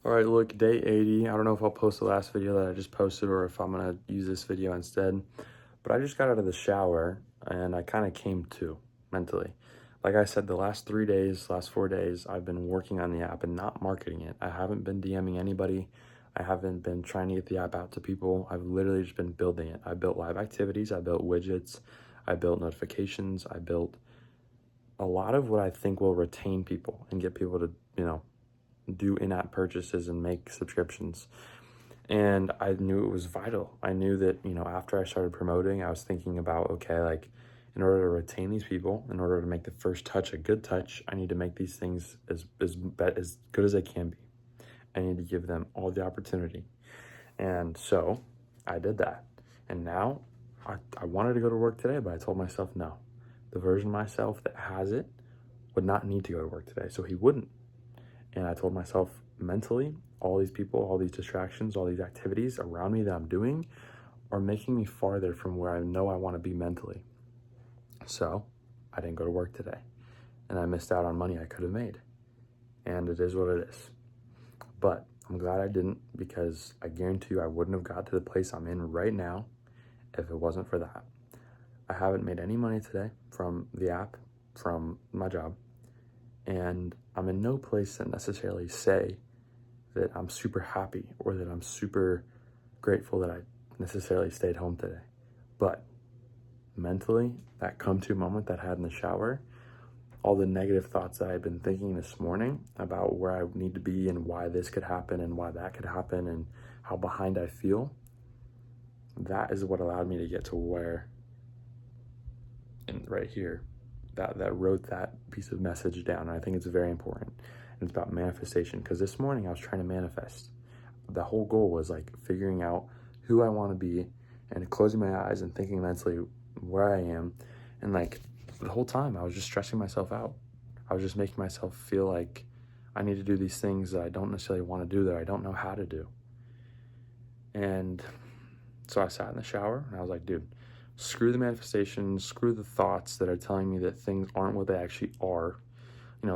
All right, look, day 80. I don't know if I'll post the last video that I just posted or if I'm gonna use this video instead, but I just got out of the shower and I kind of came to mentally. Like I said, the last 3 days, last 4 days, I've been working on the app and not marketing it. I haven't been DMing anybody. I haven't been trying to get the app out to people. I've literally just been building it. I built live activities, I built widgets, I built notifications, I built a lot of what I think will retain people and get people to, do in-app purchases and make subscriptions. And I knew it was vital. I knew that, after I started promoting, I was thinking about, okay, like in order to retain these people, in order to make the first touch a good touch, I need to make these things as good as they can be. I need to give them all the opportunity. And so I did that. And now I wanted to go to work today, but I told myself no. The version of myself that has it would not need to go to work today, so he wouldn't. And I told myself mentally, all these people, all these distractions, all these activities around me that I'm doing are making me farther from where I know I want to be mentally. So I didn't go to work today and I missed out on money I could have made. And it is what it is. But I'm glad I didn't, because I guarantee you I wouldn't have got to the place I'm in right now if it wasn't for that. I haven't made any money today from the app, from my job. And I'm in no place to necessarily say that I'm super happy or that I'm super grateful that I necessarily stayed home today. But mentally, that come to moment that I had in the shower, all the negative thoughts that I've been thinking this morning about where I need to be and why this could happen and why that could happen and how behind I feel, that is what allowed me to get to where, and right here, that wrote that piece of message down. And I think it's very important. And it's about manifestation, because this morning I was trying to manifest. The whole goal was like figuring out who I want to be and closing my eyes and thinking mentally where I am. And like the whole time I was just stressing myself out. I was just making myself feel like I need to do these things that I don't necessarily want to do, that I don't know how to do. And so I sat in the shower and I was like, dude, screw the manifestation, screw the thoughts that are telling me that things aren't what they actually are.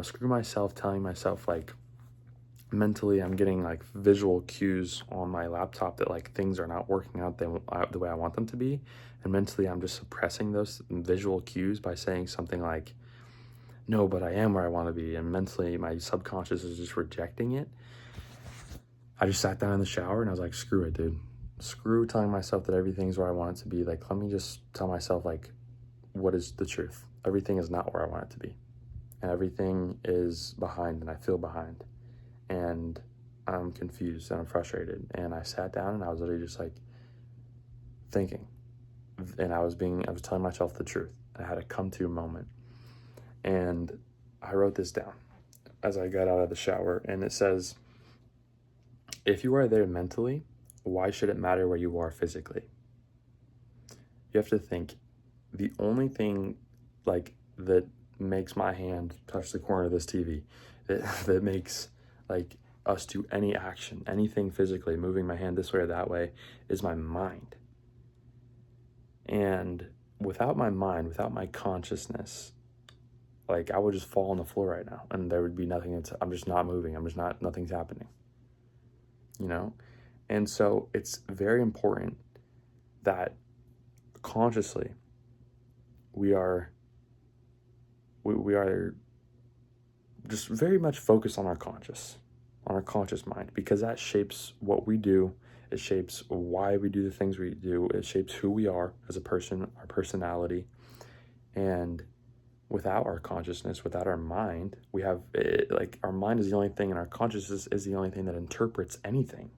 Screw myself telling myself like mentally I'm getting like visual cues on my laptop that like things are not working out the way I want them to be. And mentally I'm just suppressing those visual cues by saying something like, no, but I am where I want to be. And mentally my subconscious is just rejecting it. I just sat down in the shower and I was like, screw it, dude. Screw telling myself that everything's where I want it to be. Like, let me just tell myself like, what is the truth? Everything is not where I want it to be. And everything is behind, and I feel behind. And I'm confused and I'm frustrated. And I sat down and I was literally just like thinking. And I was telling myself the truth. I had a come to moment. And I wrote this down as I got out of the shower. And it says, if you are there mentally, why should it matter where you are physically? You have to think, the only thing like that makes my hand touch the corner of this TV, that makes like us do any action, anything physically, moving my hand this way or that way, is my mind. And without my mind, without my consciousness, like I would just fall on the floor right now and there would be nothing. I'm just not moving. Nothing's happening, And so it's very important that consciously we are just very much focused on our conscious mind, because that shapes what we do. It shapes why we do the things we do. It shapes who we are as a person, our personality. And without our consciousness, without our mind, we have like our mind is the only thing and our consciousness is the only thing that interprets anything.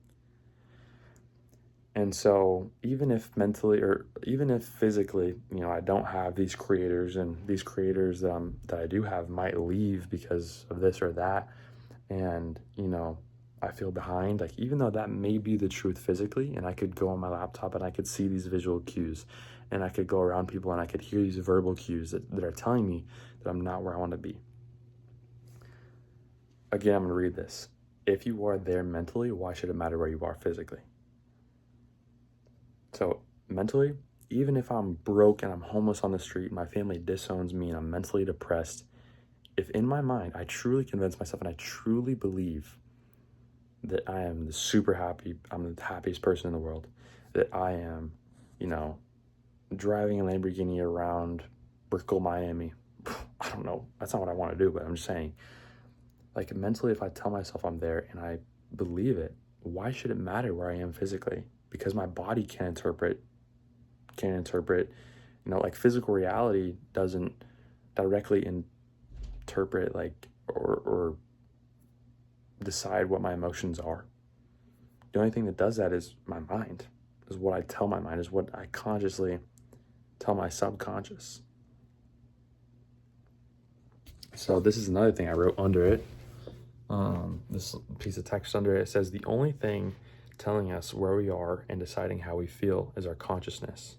And so even if mentally or even if physically, I don't have these creators, and these creators that I do have might leave because of this or that, and, I feel behind, like even though that may be the truth physically, and I could go on my laptop and I could see these visual cues, and I could go around people and I could hear these verbal cues that are telling me that I'm not where I want to be. Again, I'm going to read this. If you are there mentally, why should it matter where you are physically? So mentally, even if I'm broke and I'm homeless on the street, my family disowns me and I'm mentally depressed, if in my mind I truly convince myself and I truly believe that I am I'm the happiest person in the world, that I am, you know, driving a Lamborghini around Brickell, Miami. I don't know. That's not what I want to do, but I'm just saying, like, mentally, if I tell myself I'm there and I believe it, why should it matter where I am physically? Because my body can't interpret, like physical reality doesn't directly interpret, like, or decide what my emotions are. The only thing that does that is my mind, is what I tell my mind, is what I consciously tell my subconscious. So this is another thing I wrote under it. This piece of text under it says, the only thing telling us where we are and deciding how we feel is our consciousness.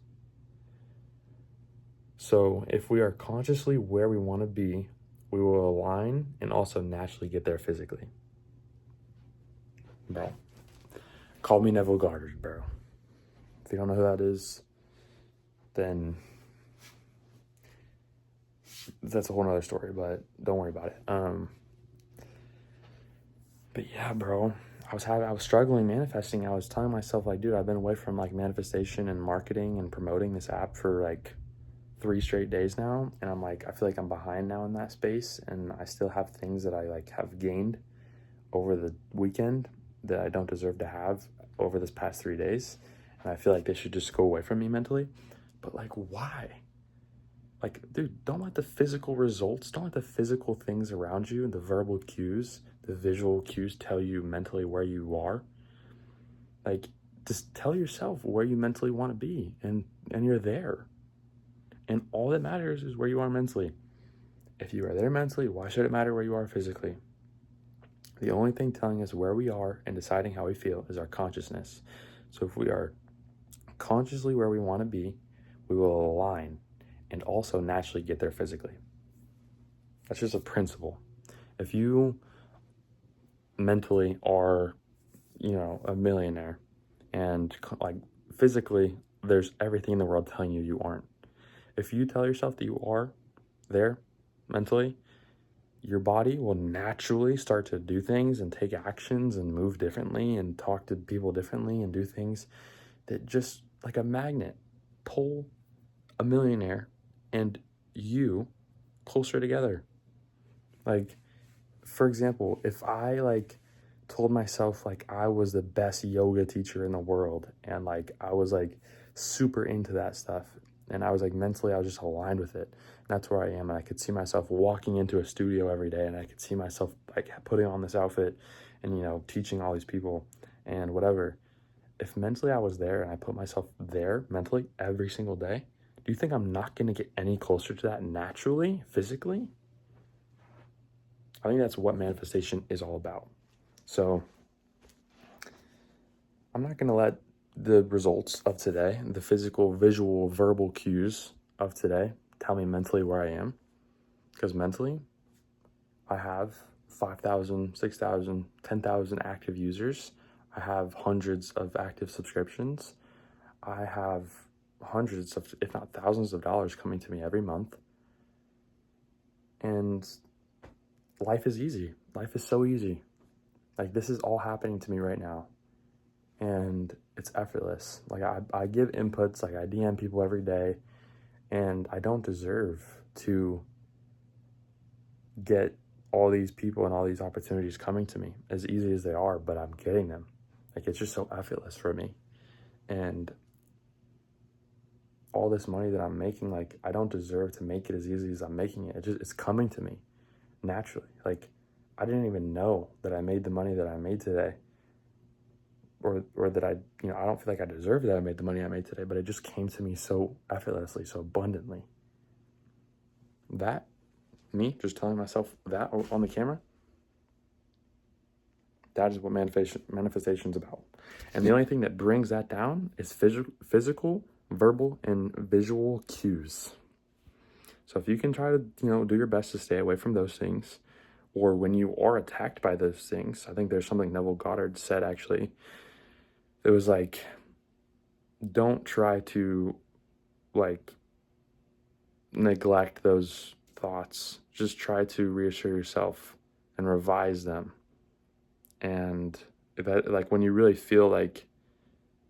So if we are consciously where we want to be, we will align and also naturally get there physically. Bro, call me Neville Goddard, bro. If you don't know who that is, then that's a whole nother story, but don't worry about it. But yeah, bro, I was struggling manifesting. I was telling myself, like, dude, I've been away from like manifestation and marketing and promoting this app for like 3 straight days now, and I'm like, I feel like I'm behind now in that space, and I still have things that I like have gained over the weekend that I don't deserve to have over this past 3 days, and I feel like they should just go away from me mentally. But like, why? Like, dude, don't let the physical results, don't let the physical things around you, the verbal cues, the visual cues tell you mentally where you are. Like, just tell yourself where you mentally want to be, and you're there. And all that matters is where you are mentally. If you are there mentally, why should it matter where you are physically? The only thing telling us where we are and deciding how we feel is our consciousness. So if we are consciously where we want to be, we will align and also naturally get there physically. That's just a principle. If you mentally are, a millionaire, and like physically, there's everything in the world telling you aren't. If you tell yourself that you are there mentally, your body will naturally start to do things and take actions and move differently and talk to people differently and do things that just like a magnet pull a millionaire and you closer together. Like, for example, if I like told myself like I was the best yoga teacher in the world, and like I was like super into that stuff, and I was like mentally I was just aligned with it, and that's where I am, and I could see myself walking into a studio every day, and I could see myself like putting on this outfit and teaching all these people and whatever. If mentally I was there and I put myself there mentally every single day, do you think I'm not going to get any closer to that naturally, physically? I think that's what manifestation is all about. So I'm not going to let the results of today, the physical, visual, verbal cues of today, tell me mentally where I am. Because mentally, I have 5,000, 6,000, 10,000 active users. I have hundreds of active subscriptions. I have hundreds of, if not thousands of dollars coming to me every month. And life is easy. Life is so easy. Like, this is all happening to me right now. And it's effortless. Like, I give inputs, like I DM people every day, and I don't deserve to get all these people and all these opportunities coming to me as easy as they are, but I'm getting them. Like, it's just so effortless for me. And all this money that I'm making, like, I don't deserve to make it as easy as I'm making it. It's coming to me naturally. Like, I didn't even know that I made the money that I made today, or that I don't feel like I deserve that I made the money I made today, but it just came to me so effortlessly, so abundantly. That, me just telling myself that on the camera, that is what manifestation's about. And the only thing that brings that down is physical, verbal, and visual cues. So if you can try to, do your best to stay away from those things, or when you are attacked by those things, I think there's something Neville Goddard said, actually. It was like, don't try to, like, neglect those thoughts. Just try to reassure yourself and revise them. And that, like, when you really feel like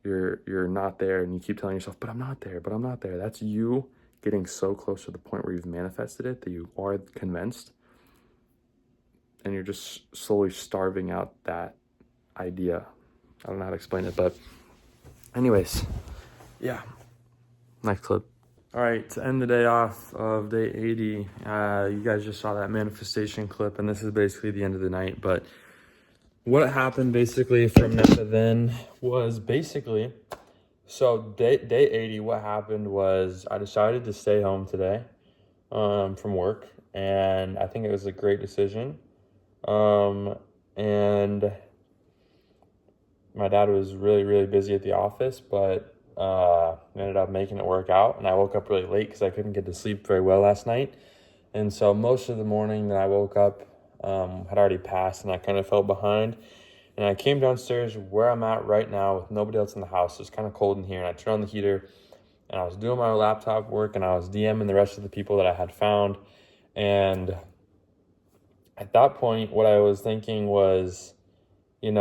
you're not there and you keep telling yourself, but I'm not there, but I'm not there. That's you getting so close to the point where you've manifested it that you are convinced, and you're just slowly starving out that idea. I don't know how to explain it, but anyways, yeah. Next clip. All right, to end the day off of day 80, you guys just saw that manifestation clip, and this is basically the end of the night. But what happened basically from now to then was basically, so day 80, what happened was I decided to stay home today from work, and I think it was a great decision. And my dad was really, really busy at the office, but ended up making it work out. And I woke up really late because I couldn't get to sleep very well last night. And so most of the morning that I woke up had already passed, and I kind of felt behind. And I came downstairs where I'm at right now with nobody else in the house. It's kind of cold in here, and I turned on the heater, and I was doing my laptop work, and I was DMing the rest of the people that I had found. And at that point, what I was thinking was, like,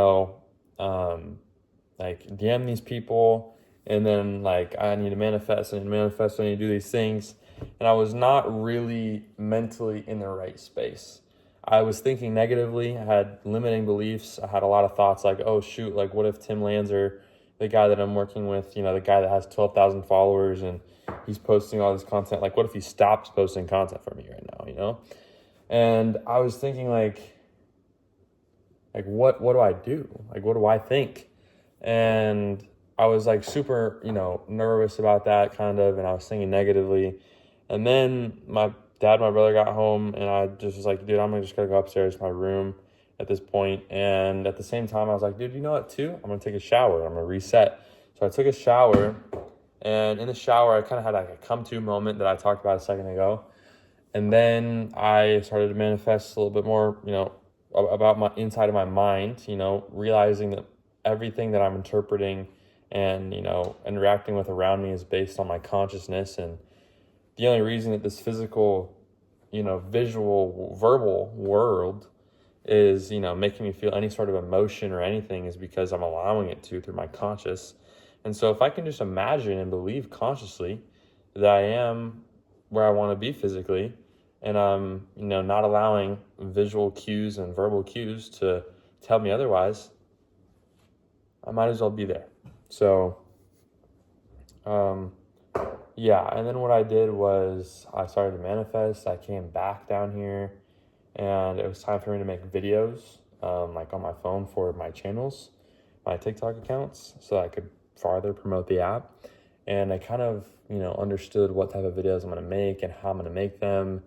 DM these people, and then, like, I need to manifest, I need to do these things. And I was not really mentally in the right space. I was thinking negatively. I had limiting beliefs. I had a lot of thoughts like, oh shoot, like, what if Tim Lanzer, the guy that I'm working with, the guy that has 12,000 followers and he's posting all this content, like, what if he stops posting content for me right now, And I was thinking like what do I do? Like, what do I think? And I was like super, nervous about that kind of, and I was thinking negatively. And then my brother got home, and I just was like, dude, I'm just gonna go upstairs to my room at this point. And at the same time, I was like, dude, you know what too? I'm gonna take a shower. I'm gonna reset. So I took a shower, and in the shower, I kind of had like a come to moment that I talked about a second ago. And then I started to manifest a little bit more, about my inside of my mind, realizing that everything that I'm interpreting and, interacting with around me is based on my consciousness. And the only reason that this physical, visual, verbal world is, making me feel any sort of emotion or anything is because I'm allowing it to through my conscious. And so if I can just imagine and believe consciously that I am where I want to be physically, and I'm, not allowing visual cues and verbal cues to tell me otherwise, I might as well be there. So, yeah. And then what I did was I started to manifest. I came back down here, and it was time for me to make videos, like on my phone for my channels, my TikTok accounts, so I could farther promote the app. And I kind of, understood what type of videos I'm going to make and how I'm going to make them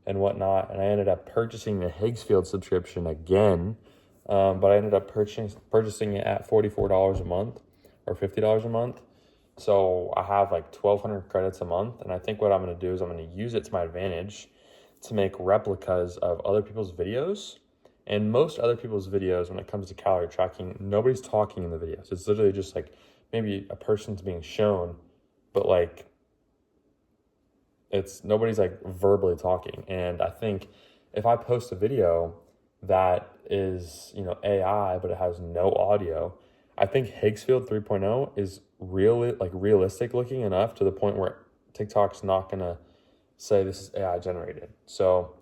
and whatnot. And I ended up purchasing the Higgsfield subscription again, but I ended up purchasing it at $44 a month or $50 a month. So I have like 1,200 credits a month. And I think what I'm going to do is I'm going to use it to my advantage to make replicas of other people's videos. And most other people's videos, when it comes to calorie tracking, nobody's talking in the videos. It's literally just like maybe a person's being shown, but like nobody's like verbally talking. And I think if I post a video that is, AI, but it has no audio, I think Higgsfield 3.0 is realistic looking enough to the point where TikTok's not gonna say this is AI generated. So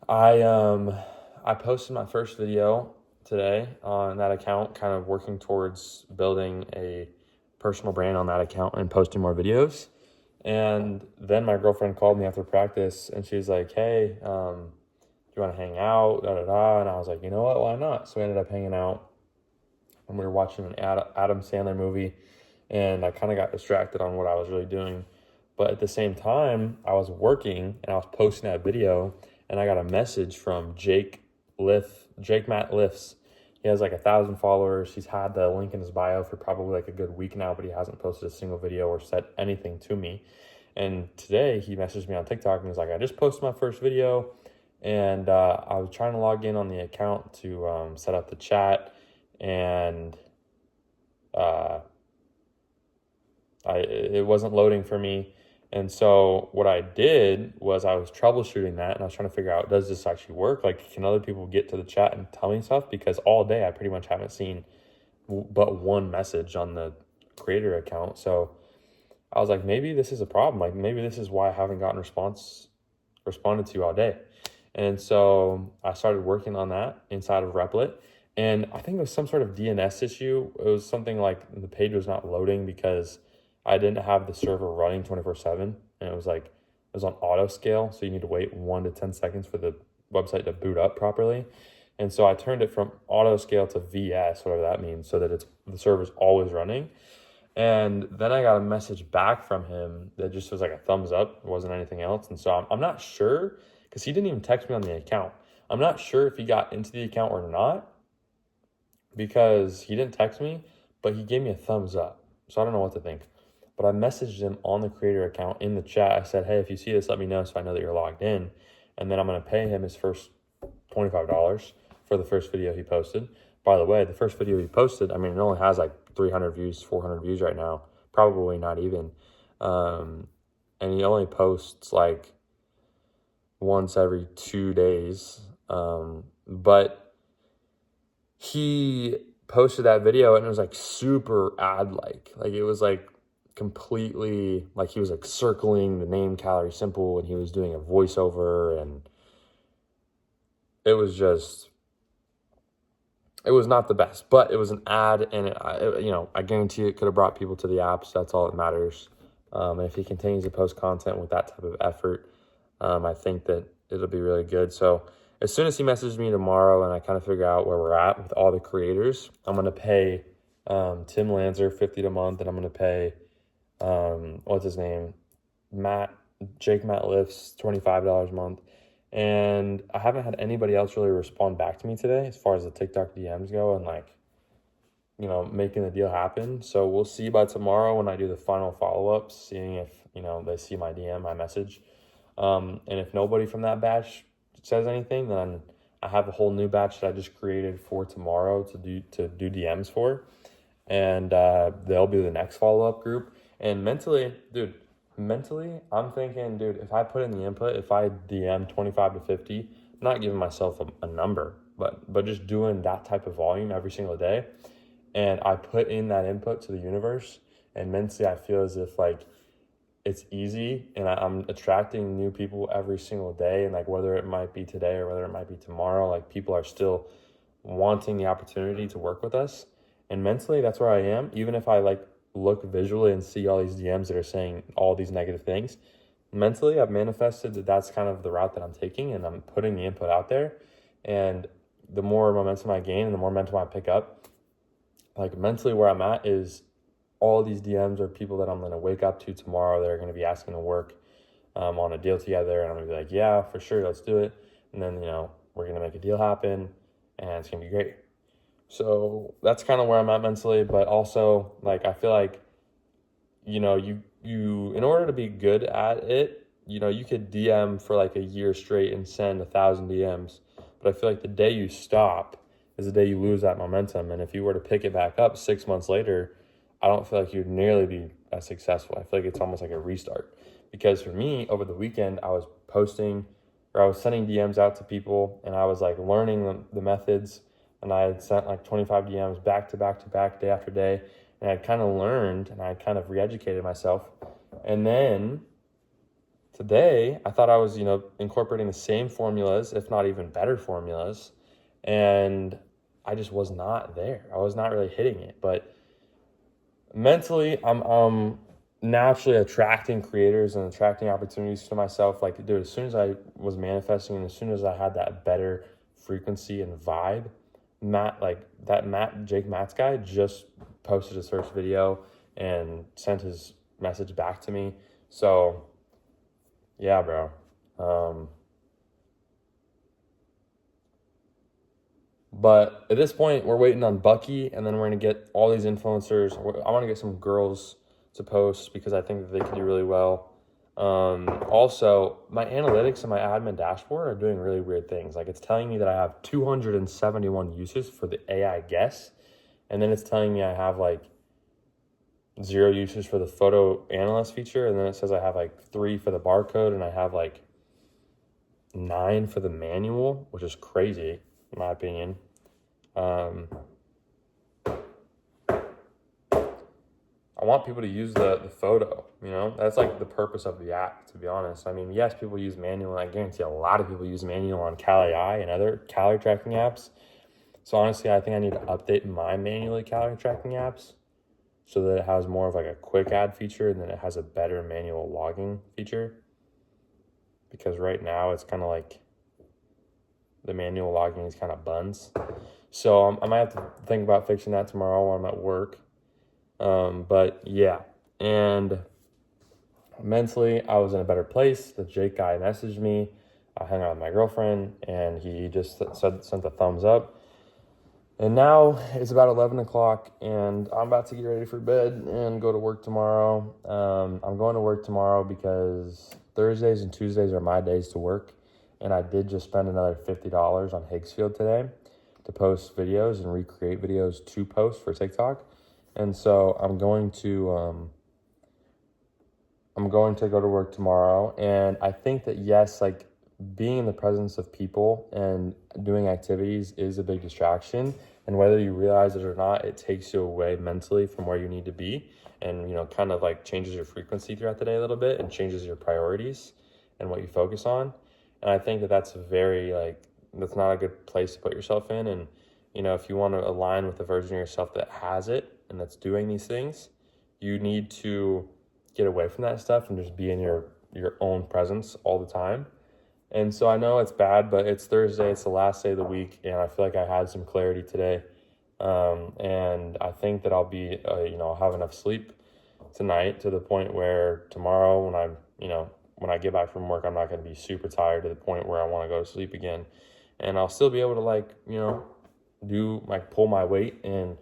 I posted my first video today on that account, kind of working towards building a personal brand on that account and posting more videos. And then my girlfriend called me after practice, and she's like, hey, do you want to hang out, And I was like, you know what, why not? So we ended up hanging out, and we were watching an Adam Sandler movie, and I kind of got distracted on what I was really doing. But at the same time, I was working, and I was posting that video, and I got a message from Jake Matt Lifts. He has like 1,000 followers. He's had the link in his bio for probably like a good week now, but he hasn't posted a single video or said anything to me. And today he messaged me on TikTok and he's like, I just posted my first video, and I was trying to log in on the account to set up the chat, and it wasn't loading for me. And so what I did was I was troubleshooting that, and I was trying to figure out, does this actually work? Like, can other people get to the chat and tell me stuff? Because all day I pretty much haven't seen but one message on the creator account. So I was like, maybe this is a problem. Like, maybe this is why I haven't gotten responded to all day. And so I started working on that inside of Replit. And I think it was some sort of DNS issue. It was something like the page was not loading because I didn't have the server running 24/7. And it was on auto scale. So you need to wait 1 to 10 seconds for the website to boot up properly. And so I turned it from auto scale to VS, whatever that means, so that the server's always running. And then I got a message back from him that just was like a thumbs up. It wasn't anything else. And so I'm not sure, because he didn't even text me on the account. I'm not sure if he got into the account or not, because he didn't text me, but he gave me a thumbs up. So I don't know what to think. But I messaged him on the creator account in the chat. I said, hey, if you see this, let me know so I know that you're logged in. And then I'm going to pay him his first $25 for the first video he posted. By the way, the first video he posted, I mean, it only has like 300 views, 400 views right now. Probably not even. And he only posts like once every 2 days. But he posted that video and it was like super ad-like. Like it was like completely, like he was like circling the name Calorie Simple and he was doing a voiceover, and it was not the best, but it was an ad, and I guarantee it could have brought people to the apps. That's all that matters. And if he continues to post content with that type of effort, I think that it'll be really good. So as soon as he messages me tomorrow and I kind of figure out where we're at with all the creators, I'm going to pay Tim Lanzer $50 a month, and I'm going to pay, what's his name? Jake Matt Lifts $25 a month. And I haven't had anybody else really respond back to me today as far as the TikTok DMs go and making the deal happen. So we'll see by tomorrow when I do the final follow-up, seeing if, they see my DM, my message. And if nobody from that batch says anything, then I have a whole new batch that I just created for tomorrow to do DMs for. And they'll be the next follow-up group. And mentally, I'm thinking, if I put in the input, if I DM 25 to 50, I'm not giving myself a number, but just doing that type of volume every single day. And I put in that input to the universe, and mentally I feel as if like it's easy, and I'm attracting new people every single day. And like, whether it might be today or whether it might be tomorrow, like people are still wanting the opportunity to work with us. And mentally, that's where I am. Even if I look visually and see all these DMs that are saying all these negative things, mentally I've manifested that that's kind of the route that I'm taking, and I'm putting the input out there. And the more momentum I gain and the more momentum I pick up, like mentally where I'm at is all these DMs are people that I'm going to wake up to tomorrow. They're going to be asking to work on a deal together, and I'm going to be like, yeah, for sure, let's do it. And then, we're going to make a deal happen, and it's going to be great. So that's kind of where I'm at mentally. But also, I feel like, you in order to be good at it, you could DM for like a year straight and send 1,000 DMs. But I feel like the day you stop is the day you lose that momentum. And if you were to pick it back up 6 months later, I don't feel like you'd nearly be as successful. I feel like it's almost like a restart. Because for me, over the weekend, I was sending DMs out to people, and I was learning the methods. And I had sent 25 DMs back to back to back, day after day. And I'd kind of learned, and I kind of re-educated myself. And then today, I thought I was, incorporating the same formulas, if not even better formulas. And I just was not there. I was not really hitting it. But mentally, I'm naturally attracting creators and attracting opportunities to myself. As soon as I was manifesting and as soon as I had that better frequency and vibe, Jake Matt's guy just posted his first video and sent his message back to me. So yeah, bro. But at this point, we're waiting on Bucky, and then we're going to get all these influencers. I want to get some girls to post because I think that they can do really well. Also, my analytics and my admin dashboard are doing really weird things. It's telling me that I have 271 uses for the AI guess, and then it's telling me I have 0 usage for the photo analyst feature, and then it says I have like 3 for the barcode, and I have like 9 for the manual, which is crazy in my opinion. I want people to use the photo, you know? That's like the purpose of the app, to be honest. I mean, yes, people use manual, and I guarantee a lot of people use manual on Cali Eye and other calorie tracking apps. So honestly, I think I need to update my manually calorie tracking apps so that it has more of like a quick add feature, and then it has a better manual logging feature. Because right now it's kind of like the manual logging is kind of buns. So I might have to think about fixing that tomorrow while I'm at work. But yeah, and mentally I was in a better place. The Jake guy messaged me. I hung out with my girlfriend, and he just sent a thumbs up. And now it's about 11 o'clock, and I'm about to get ready for bed and go to work tomorrow. I'm going to work tomorrow because Thursdays and Tuesdays are my days to work. And I did just spend another $50 on Higgsfield today to post videos and recreate videos to post for TikTok. And so I'm going to go to work tomorrow. And I think that, yes, like being in the presence of people and doing activities is a big distraction. And whether you realize it or not, it takes you away mentally from where you need to be, and, you know, kind of like changes your frequency throughout the day a little bit, and changes your priorities and what you focus on. And I think that that's that's not a good place to put yourself in. And, you know, if you want to align with the version of yourself that has it and that's doing these things, you need to get away from that stuff and just be in your own presence all the time. And so I know it's bad, but it's Thursday, it's the last day of the week, and I feel like I had some clarity today. And I think that I'll be, I'll have enough sleep tonight to the point where tomorrow when I get back from work, I'm not going to be super tired to the point where I want to go to sleep again. And I'll still be able to pull my weight and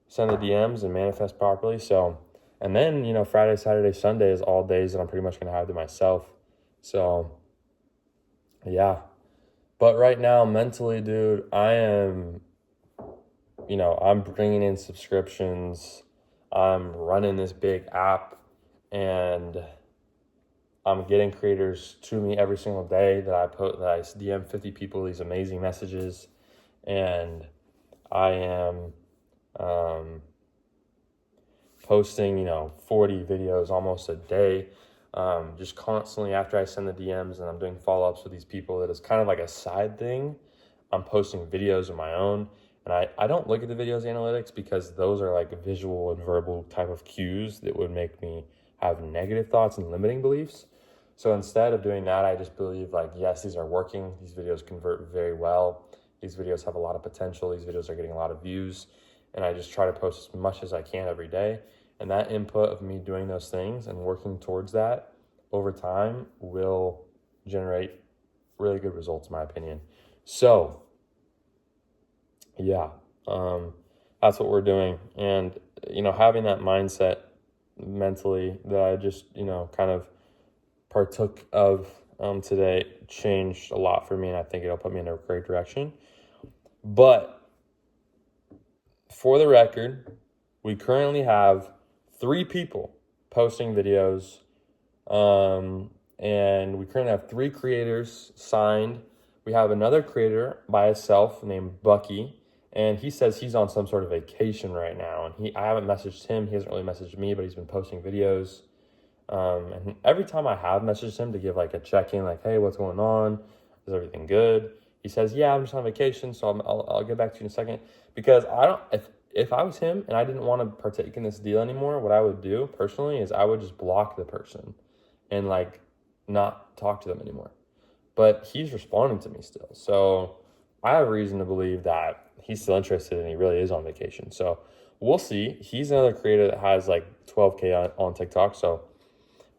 send the DMs and manifest properly. So, and then, Friday, Saturday, Sunday is all days that I'm pretty much going to have to myself. So yeah. But right now, mentally, dude, I am, I'm bringing in subscriptions. I'm running this big app, and I'm getting creators to me every single day that I DM 50 people these amazing messages. And I am posting, 40 videos almost a day. Just constantly after I send the DMs and I'm doing follow-ups with these people, that is kind of like a side thing. I'm posting videos of my own, and I don't look at the videos analytics because those are like visual and verbal type of cues that would make me have negative thoughts and limiting beliefs. So instead of doing that, I just believe yes, these are working. These videos convert very well. These videos have a lot of potential. These videos are getting a lot of views, and I just try to post as much as I can every day. And that input of me doing those things and working towards that over time will generate really good results, in my opinion. So, yeah, that's what we're doing. And, having that mindset mentally that I just, kind of partook of today changed a lot for me. And I think it'll put me in a great direction. But for the record, we currently have 3 people posting videos, and we currently have 3 creators signed. We have another creator by himself named Bucky, and he says he's on some sort of vacation right now, and I haven't messaged him. He hasn't really messaged me, but he's been posting videos. And every time I have messaged him to give a check-in, hey, what's going on? Is everything good? He says, yeah, I'm just on vacation, so I'll get back to you in a second. Because if I was him and I didn't want to partake in this deal anymore, what I would do personally is I would just block the person and not talk to them anymore. But he's responding to me still. So I have reason to believe that he's still interested and he really is on vacation. So we'll see. He's another creator that has 12K on TikTok. So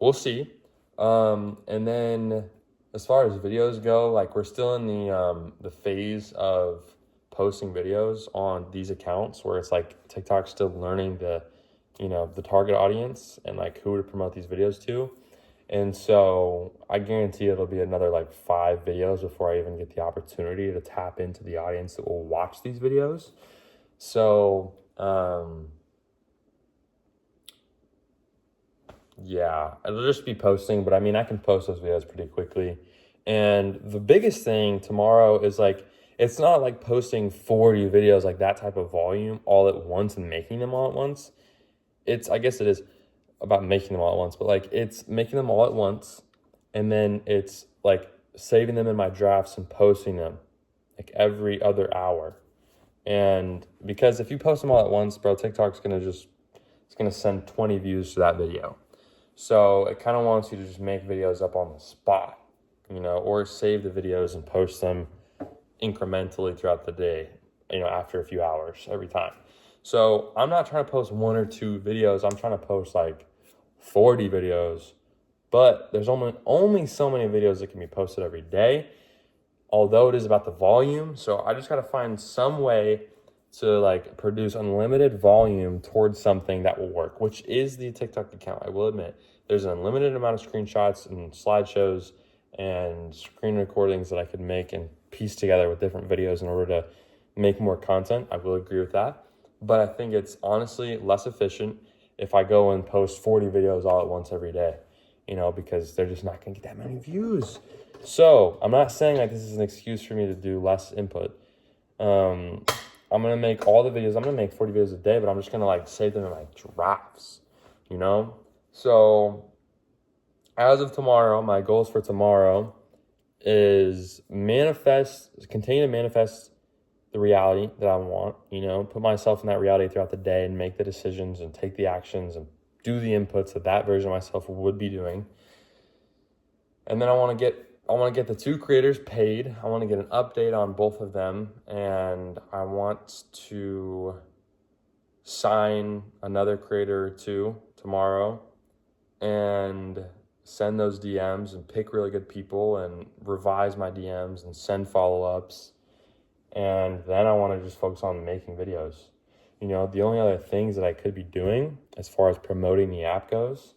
we'll see. And then as far as videos go, we're still in the phase of posting videos on these accounts where it's TikTok's still learning the target audience and who to promote these videos to. And so I guarantee it'll be another 5 videos before I even get the opportunity to tap into the audience that will watch these videos. So Yeah, it'll just be posting, but I mean, I can post those videos pretty quickly. And the biggest thing tomorrow is like, it's not like posting 40 videos, like that type of volume all at once and making them all at once. I guess it is about making them all at once, but like it's making them all at once. And then it's like saving them in my drafts and posting them like every other hour. And because if you post them all at once, bro, TikTok's it's gonna send 20 views to that video. So it kind of wants you to just make videos up on the spot, or save the videos and post them incrementally throughout the day, after a few hours every time. So I'm not trying to post 1 or 2 videos. I'm trying to post like 40 videos, but there's only so many videos that can be posted every day, although it is about the volume. So I just got to find some way to like produce unlimited volume towards something that will work, which is the TikTok account. I will admit there's an unlimited amount of screenshots and slideshows and screen recordings that I could make and piece together with different videos in order to make more content. I will agree with that. But I think it's honestly less efficient if I go and post 40 videos all at once every day, because they're just not going to get that many views. So I'm not saying like this is an excuse for me to do less input. I'm going to make all the videos. I'm going to make 40 videos a day, but I'm just going to like save them in my drafts, So as of tomorrow, my goals for tomorrow is continue to manifest the reality that I want, put myself in that reality throughout the day and make the decisions and take the actions and do the inputs that version of myself would be doing. And then I want to get the 2 creators paid. I want to get an update on both of them, and I want to sign another creator or 2 tomorrow and send those DMs and pick really good people and revise my DMs and send follow-ups. And then I want to just focus on making videos. The only other things that I could be doing as far as promoting the app goes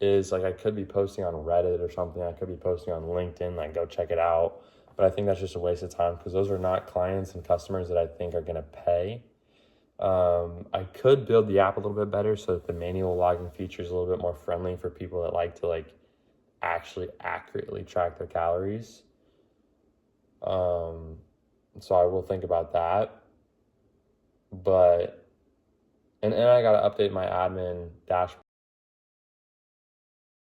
is like I could be posting on Reddit or something. I could be posting on LinkedIn, like go check it out. But I think that's just a waste of time because those are not clients and customers that I think are going to pay. I could build the app a little bit better so that the manual logging feature is a little bit more friendly for people that like to actually accurately track their calories. So I will think about that. But and I got to update my admin dashboard